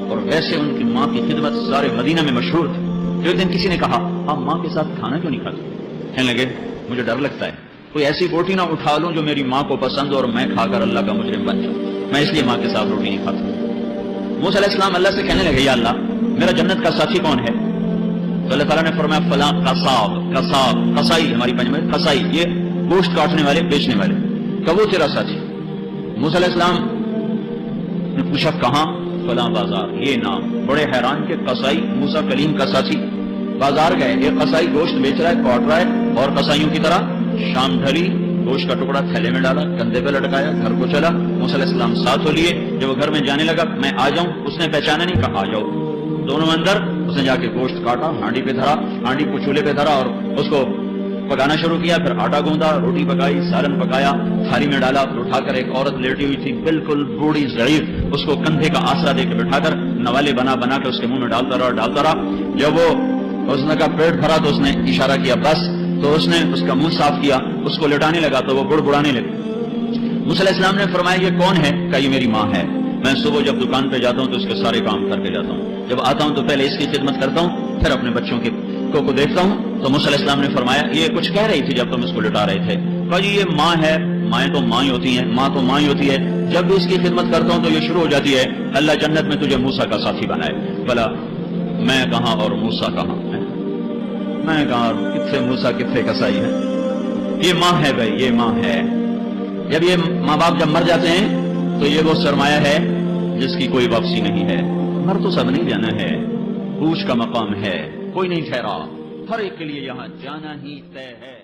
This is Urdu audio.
اور ویسے ان کی ماں کی خدمت سارے مدینہ میں مشہور تھی. جو ایک دن کسی نے کہا آپ ماں کے ساتھ کھانا کیوں نہیں کھاتے؟ کہنے لگے مجھے ڈر لگتا ہے کوئی ایسی روٹی نہ اٹھا لوں جو میری ماں کو پسند ہو اور میں کھا کر اللہ کا مجرم بن جاؤں، میں اس لیے ماں کے ساتھ روٹی نہیں کھاتا. موسیٰ علیہ السلام اللہ سے کہنے لگے یا اللہ میرا جنت کا ساتھی کون ہے؟ تو اللہ تعالیٰ نے فرمایا فلاں قصاب قصائی، ہماری پنجاب میں قصائی، یہ گوشت کاٹنے والے بیچنے والے، کہ وہ تیرا ساتھی. موسیٰ علیہ السلام نے پوچھا کہاں؟ فلاں بازار. یہ نام بڑے حیران کہ قصائی موسیٰ کلیم کا ساتھی. بازار گئے، ایک قصائی گوشت بیچ رہا ہے، کاٹ رہا ہے، اور قصائیوں کی طرح شام ڈھلی، گوشت کا ٹکڑا تھیلے میں ڈالا، کندھے پہ لٹکایا، گھر کو چلا. موسیٰ علیہ السلام ساتھ ہو لیے. جب وہ گھر میں جانے لگا میں آ جاؤں، اس نے پہچانا نہیں، کہا آ جاؤ. دونوں اندر، اس نے جا کے گوشت کاٹا، ہانڈی پہ دھرا، ہانڈی کو چولہے پہ دھرا اور اس کو پکانا شروع کیا. پھر آٹا گوندا، روٹی پکائی، سالن پکایا، تھالی میں ڈالا. اٹھا کر ایک عورت لیٹی ہوئی تھی بالکل بوڑھی ضعیف، اس کو کندھے کا آسرا دے کے بٹھا کر نوالے بنا کے اس کے منہ میں ڈالتا رہا. جب وہ اس نے کا پیٹ بھرا تو اس نے اشارہ کیا بس، تو اس نے اس کا منہ صاف کیا، اس کو لٹانے لگا تو وہ بڑبڑانے لگی. موسیٰ علیہ السلام نے فرمایا یہ کون ہے؟ کہ یہ میری ماں ہے. میں صبح جب دکان پہ جاتا ہوں تو اس کے سارے کام کر کے جاتا ہوں، جب آتا ہوں تو پہلے اس کی خدمت کرتا ہوں، پھر اپنے بچوں کو دیکھتا ہوں. تو موسیٰ علیہ السلام نے فرمایا یہ کچھ کہہ رہی تھی جب تم اس کو لٹا رہے تھے؟ کہا جی یہ ماں ہے. مائیں تو ماں ہی ہوتی ہیں، ماں تو ماں ہی ہوتی ہے. جب بھی اس کی خدمت کرتا ہوں تو یہ شروع ہو جاتی ہے اللہ جنت میں تجھے موسیٰ کا ساتھی بنائے. بلا میں کہاں اور موسیٰ کہاں؟ میں کہاں، کتنے موسیٰ کتنے قصائی ہے. یہ ماں ہے بھائی، یہ ماں ہے. جب یہ ماں باپ جب مر جاتے ہیں تو یہ وہ سرمایہ ہے جس کی کوئی واپسی نہیں ہے. مر تو سب نہیں جانا ہے، پوچھ کا مقام ہے، کوئی نہیں ٹھہرا، ہر ایک کے لیے یہاں جانا ہی طے ہے.